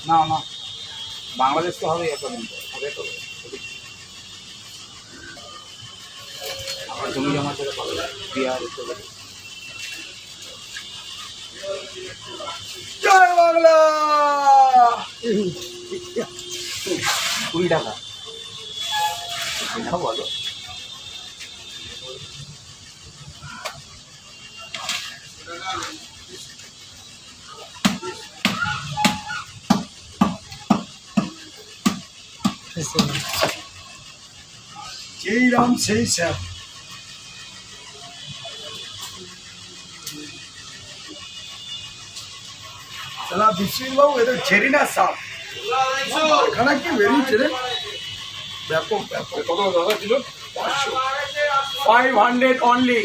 না না, বাংলাদেশ তো হবে এখন, হবে তো। আমার জমি জমা ছেড়ে পাবে বিহার চলে। জয় বাংলা। 20 টাকা বলো। যেই রাম সেই শ্যাম। তাহলে বিশ্বজিৎবাবু এটা ঝেরি না সাপ এখানে কি বেরিয়েছে রে? ব্যাপক ব্যাপক। কত টাকা ছিল? 500 অনলি।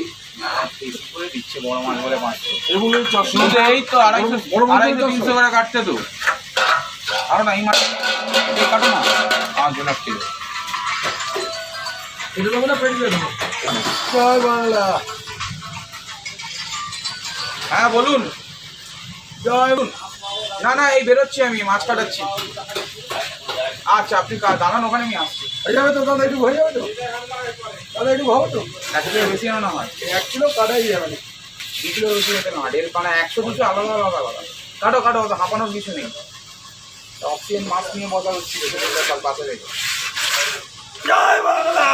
বেশি করে দিচ্ছে বড় মাছ বলে 500। এগুলো চশমাতে এই তো 250 300 করে কাটতে তো। আরো না এই মাছ এই কাটো না 5 কিলো। এটা তো না পেরিয়ে যাবে। জয় বাংলা। হ্যাঁ বলুন। জয়। না না এই বেরোচ্ছি, আমি মাছ কাটাচ্ছি। আচ্ছা আপনি দাঁড়ান, ওখানে আমি আসছি। হয়ে যাবে তো, তাহলে একটু হয়ে যাবে তো, তাহলে একটু ভাবো তো। 1 কিলো বেশি আনা হয়। 1 কিলো কাটাই যাবে না। 2 কিলো বেশি হতে না, 1.5 কানা 100 কিছু আলাদা আলাদা আলাদা। কাটো কাটো, অত হাঁপানোর কিছু নেই। অক্সিজেন মাছ নিয়ে মজা হচ্ছিল সেটা পাশে রেখে। জয় বাংলা।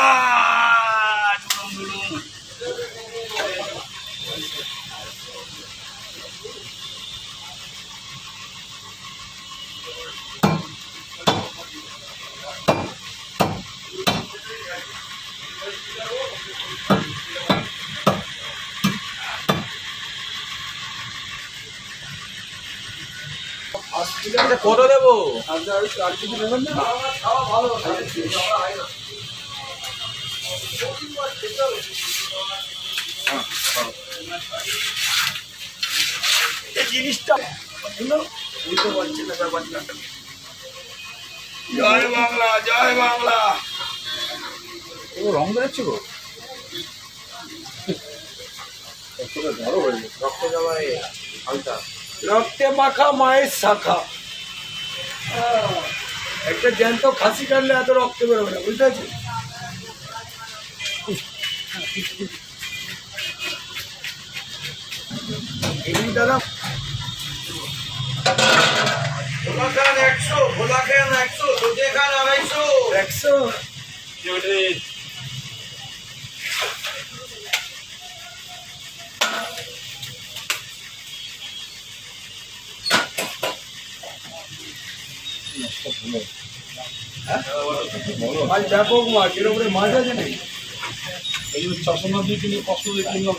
আচ্ছা কত দেবো? আর কিছু নেবেন না? এই জিনিসটা বুঝতে পারছি না ব্যাপারটা। জয় বাংলা জয় বাংলা। ও রং বেরোচ্ছে গো, বড় হয়ে গেছে। রক্ত যাওয়ায় হালকা রক্তে মাখা মায়ের শাখা। একটা জ্যান্ত খাসি কাটলে এত রক্ত বেরোবে না, বুঝতে পারছি। দাদা 100 মাছ ব্যাপক মাছ, এর উপরে মাছ আছে নাকি? এই চশমা দিয়ে কিনে কষ্ট দিয়ে কিনলাম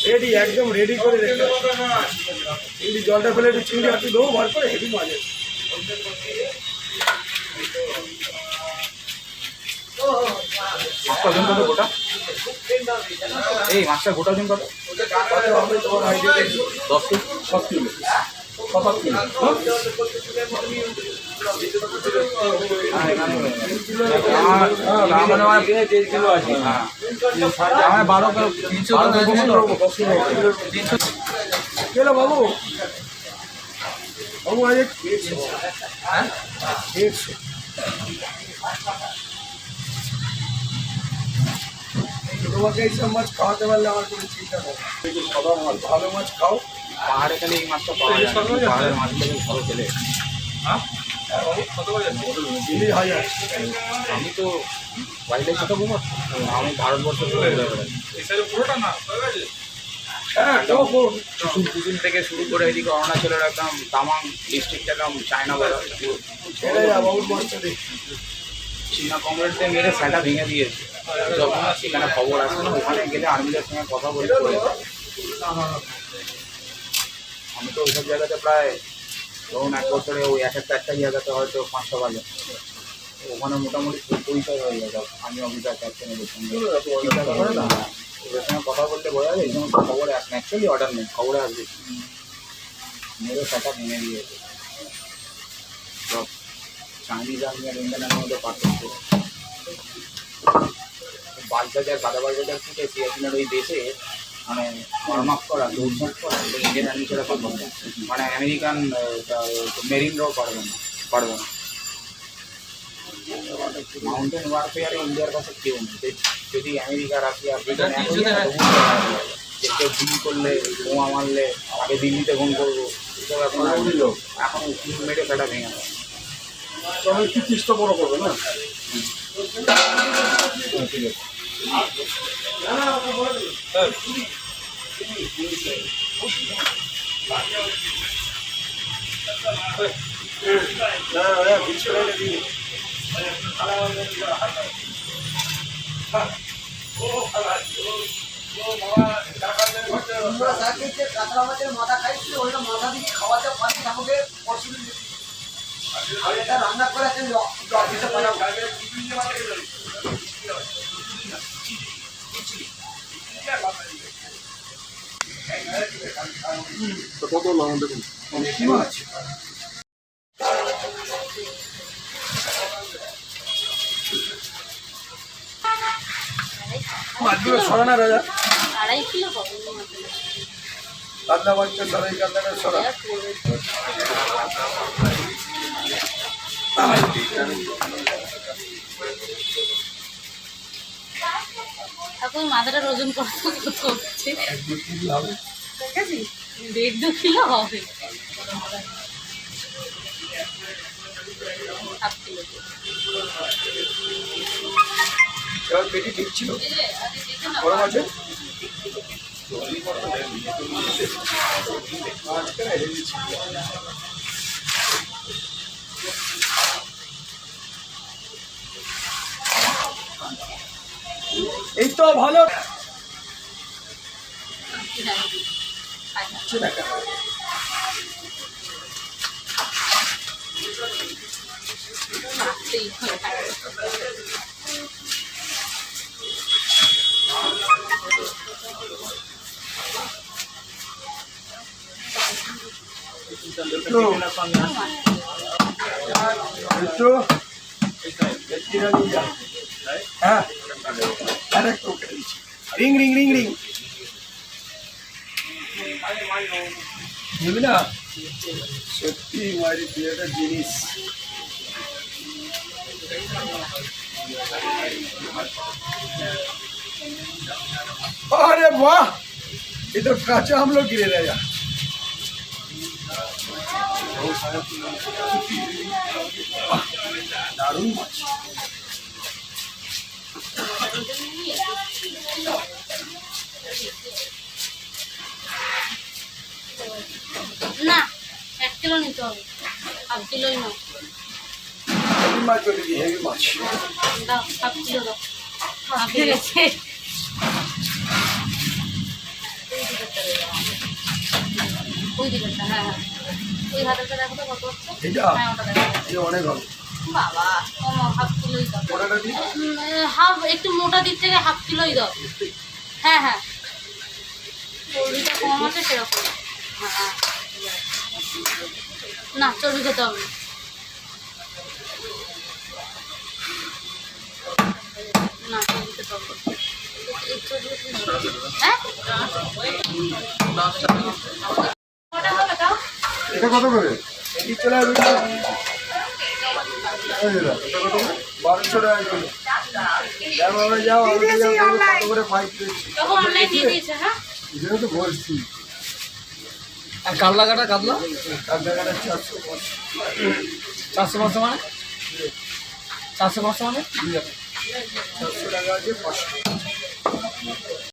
রেডি, একদম রেডি করে রেখে চিংড়ি জলটা ফেলে একটু চিংড়ি একটু দেবো বার করে, হেভি মাছ আছে। মাছটা ওজন কত গোটা? এই মাছটা গোটা ওজন কত? 10 কিলো 7 কিলো 7 কিলো। আমার 12 কিলো বাবু বাবু আজ 150। তোমাকে এইসব মাছ খাওয়াতে পারলে আমার কোনো চিন্তা নেই। ভালো মাছ খাও। পাহাড়ে গেলে এই মাছটা পাওয়া যায় না, পাহাড়ের মাছগুলো বেশ ভালো খেলে। দিলি 1000। আমি তো বাইরে ছোটো ঘুমো, আমি ভারতবর্ষ চলে বেড়াই। হ্যাঁ কুসুম থেকে শুরু করে এদিকে অরুণাচলের একদম তামাং ডিস্ট্রিক্ট, একদম চায়না বর্ডার। ছেড়ে যা বাবুর মাছটা দিই। চীনা কমরেডদের মেরে সেটা ভেঙে দিয়েছে। যখন সেখানে খবর আসে না, ওখানে গেলে আর্মিদের সঙ্গে কথা বলে আমি তো ওইসব জায়গাতে প্রায় ধরুন 1 বছরে ওই একটা জায়গাতে হয়তো 500 বাজে। ওখানে মোটামুটি পরিচয় হয়ে যায়। আমি অফিসার ক্যাপ্টেনের সঙ্গে ওদের সঙ্গে কথা বলতে বোঝা যায় এই সমস্ত খবরে আসেন। অ্যাকচুয়ালি অর্ডার নেই, খবরে আসবে মেরে সেটা ভেঙে দিয়েছে। সব চাইনিজ আর্মি আর ইন্ডিয়ান আর্মির মধ্যে পার্থক্য। বাজার বাধা বাজার থেকে সিয়াচিনের ওই দেশে মানে ওয়ার্ম করা দৌড় করা ইন্ডিয়ান আর্মি ছাড়া করবো না, মানে আমেরিকান মেরিনরাও পারবে না। মাউন্টেন ওয়ারফেয়ারে ইন্ডিয়ার কাছে কেউ নেই। যদি আমেরিকা রাশিয়া ব্রিটেন কেউ গুলি করলে বোমা মারলে আগে দিল্লিতে ফোন করবো, এসব এখন মেরে ফেটা ভেঙে দেয়। তবে একটু চেষ্টা বড় করবে না। ঠিক আছে। মাথা খাইছিল ওইটা মাথা দিয়ে খাওয়াতে পারি আমাকে অসুবিধা রান্না করে আছে কত নাম দেখুন আছে মাছগুলো সরানা রাজা 2.5 কিলো হবে কাতলা মাছটা সরাই কাতলাটা সরা এখন মাথাটা ওজন করতে হচ্ছে 1-2 কেজি হবে। ঠিক আছে 1.5-2 কিলো হবে, 1/2 কিলো। এবার পেটি ঠিক ছিল বড় মাছের এই তো ভালো হ্যাঁ রিং রিং রিং রিং বুঝলি না সত্যি মারি একটা জিনিস अरे वाह ये तो काचा हम लोग गिरे रहेगा दारुण माछ না 1 কিলো নিতে হবে, 1/2 কিলোই নাও। हेवी माछ को दीजिए हेवी माछ দাও 1/2 কিলো দাও, হাফে গেছে। ওই দিকটা হ্যাঁ হ্যাঁ ওই হাতেরটা দেখো তো কত হচ্ছে। এটা হ্যাঁ ওটা দেখো। ये অনেক ভালো বাবা কম 1/2 কিলোই দাও। ওটাটা দিই হাফ একটু মোটা দিক থেকে 1/2 কিলোই দাও। হ্যাঁ হ্যাঁ চর্বিটা কম আছে সেরকম। হ্যাঁ না চর্বি খেতে হবে না, চর্বি খেতে হবে। হ্যাঁ কটা হবে তাও? এটা কত করে এই চলে আসবে এই দাদা এটা কত করে 1200 টাকা কিলো যাও আমরা যাও আমরা যাও কত করে পাইপ দিচ্ছি তখন অনলাইন দিয়ে দিয়েছে। হ্যাঁ এটা তো বলছি আর কাতলা কাটা কাতলা কাটাকাটা 400 মানে 400 মানে 400 টাকা আছে 500